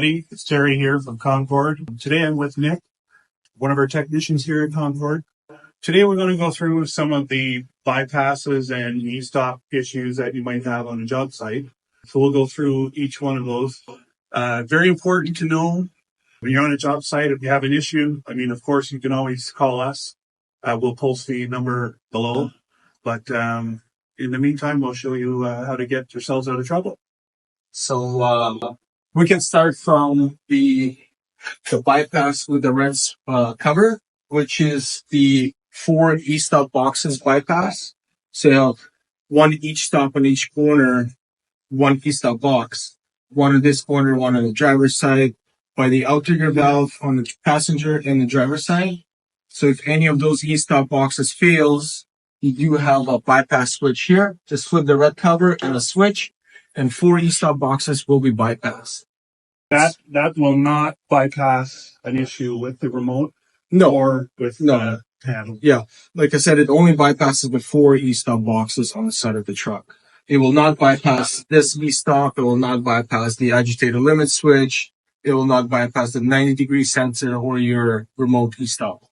It's Terry here from Concord. Today I'm with Nick, one of our technicians here at Concord. Today we're going to go through some of the bypasses and e-stop issues that you might have on a job site. So we'll go through each one of those. Very important to know when you're on a job site, if you have an issue, of course, you can always call us. We'll post the number below. But in the meantime, we'll show you how to get yourselves out of trouble. So we can start from the bypass with the red cover, which is the 4 e-stop boxes bypass. So you have one each stop on each corner, one e-stop box, one on this corner, one on the driver's side, by the outrigger valve on the passenger and the driver's side. So if any of those e-stop boxes fails, you do have a bypass switch here. Just flip the red cover and a switch, and 4 e-stop boxes will be bypassed. That will not bypass an issue with the remote. No. Or with the panel. Yeah. Like I said, it only bypasses the 4 e-stop boxes on the side of the truck. It will not bypass this e-stop. It will not bypass the agitator limit switch. It will not bypass the 90-degree sensor or your remote e-stop.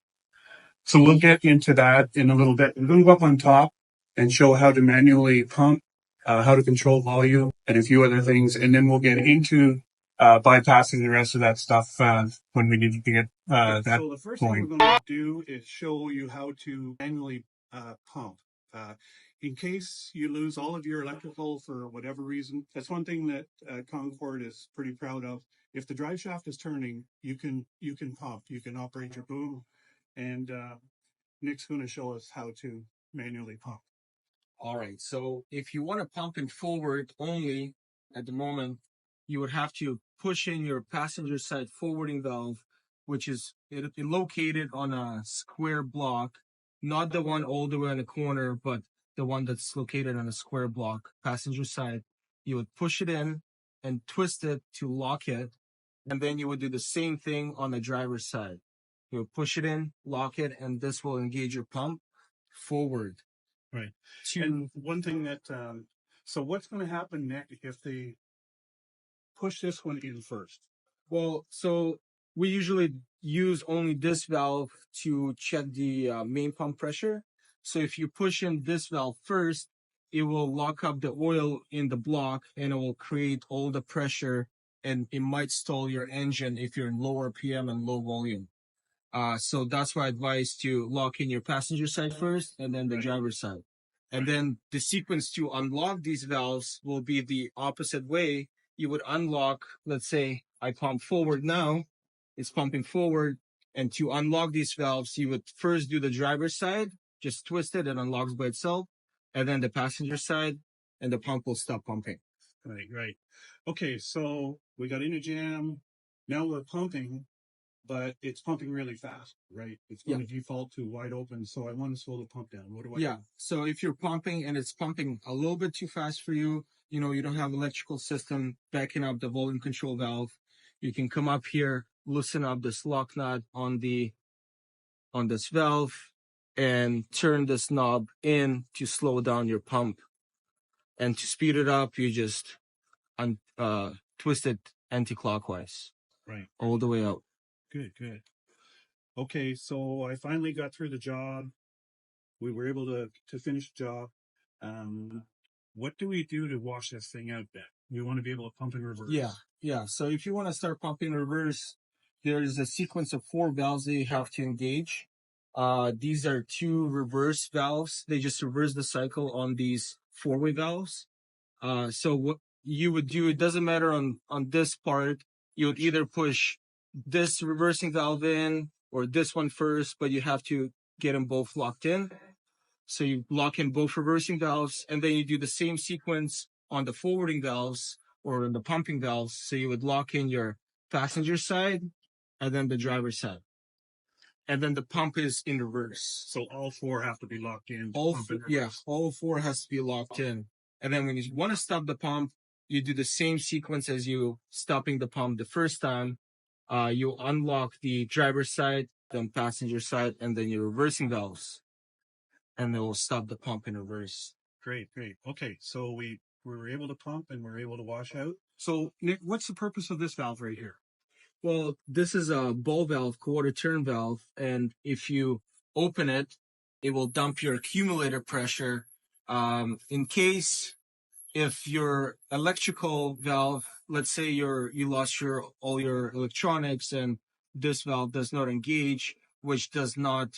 So we'll get into that in a little bit. We're going to go up on top and show how to manually pump, how to control volume, and a few other things. And then we'll get into bypassing the rest of that stuff when we need to get that going. So the first thing we're going to do is show you how to manually pump. In case you lose all of your electrical for whatever reason, that's one thing that Concord is pretty proud of. If the drive shaft is turning, you can pump. You can operate your boom, and Nick's going to show us how to manually pump. All right. So if you want to pump in forward only at the moment, you would have to push in your passenger side forwarding valve, which is located on a square block, not the one all the way in the corner, but the one that's located on a square block, passenger side. You would push it in and twist it to lock it. And then you would do the same thing on the driver's side. You would push it in, lock it, and this will engage your pump forward. Right. And one thing that, so what's going to happen next if they push this one in first? Well, so we usually use only this valve to check the main pump pressure. So if you push in this valve first, it will lock up the oil in the block and it will create all the pressure, and it might stall your engine if you're in low RPM and low volume. So that's why I advise to lock in your passenger side first and then the driver's side. And then the sequence to unlock these valves will be the opposite way. You would unlock, let's say I pump forward now, it's pumping forward. And to unlock these valves, you would first do the driver's side, just twist it and unlocks by itself. And then the passenger side, and the pump will stop pumping. Right. Okay, so we got in a jam. Now we're pumping, but it's pumping really fast, right? It's going to default to wide open, so I want to slow the pump down. What do I do? So if you're pumping and it's pumping a little bit too fast for you, you don't have electrical system backing up the volume control valve, you can come up here, loosen up this lock nut on this valve, and turn this knob in to slow down your pump. And to speed it up, you just twist it anti-clockwise. Right. All the way out. Good. Okay, so I finally got through the job. We were able to finish the job. What do we do to wash this thing out then? We want to be able to pump in reverse. Yeah. So if you want to start pumping reverse, there's a sequence of 4 valves that you have to engage. These are 2 reverse valves. They just reverse the cycle on these 4-way valves. So what you would do, it doesn't matter on this part. You would either push this reversing valve in or this one first, but you have to get them both locked in. So you lock in both reversing valves, and then you do the same sequence on the forwarding valves or on the pumping valves. So you would lock in your passenger side and then the driver's side. And then the pump is in reverse. So all 4 have to be locked in. All 4 has to be locked in. And then when you want to stop the pump, you do the same sequence as you stopping the pump the first time. You unlock the driver's side, then passenger side, and then your reversing valves. And it will stop the pump in reverse. Great. Okay, so we were able to pump and we're able to wash out. So, Nick, what's the purpose of this valve right here? Well, this is a ball valve, quarter turn valve, and if you open it, it will dump your accumulator pressure. In case if your electrical valve, let's say you lost all your electronics and this valve does not engage, which does not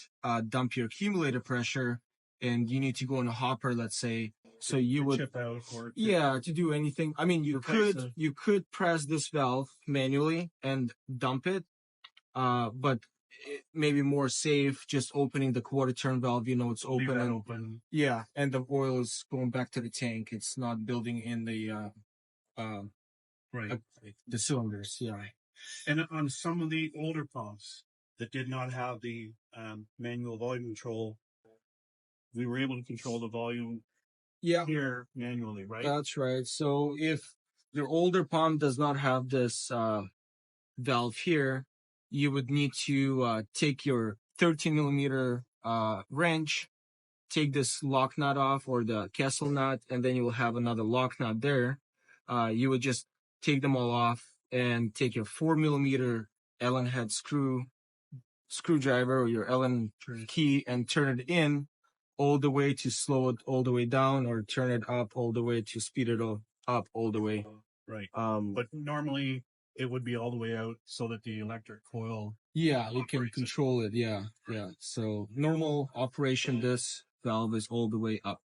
dump your accumulator pressure, and you need to go in a hopper, let's say, so you would Chip out or yeah, to do anything. I mean, Replace the- you could press this valve manually and dump it, but it may be more safe just opening the quarter turn valve. You know, it's leave open that and open. yeah, and the oil is going back to the tank. It's not building in uh, Right. the cylinders. Yeah. And on some of the older pumps that did not have the manual volume control, we were able to control the volume Yeah, here manually, right? that's right. So if your older pump does not have this valve here, you would need to take your 13 millimeter wrench, take this lock nut off or the Kessel nut, and then you will have another lock nut there. You would just take them all off and take your 4 millimeter Allen head screwdriver or your Allen key and turn it in all the way to slow it all the way down, or turn it up all the way to speed it up all the way. Right. Um, But normally it would be all the way out so that the electric coil. yeah, you can operates it. control it. Yeah, yeah. So normal operation, this valve is all the way up.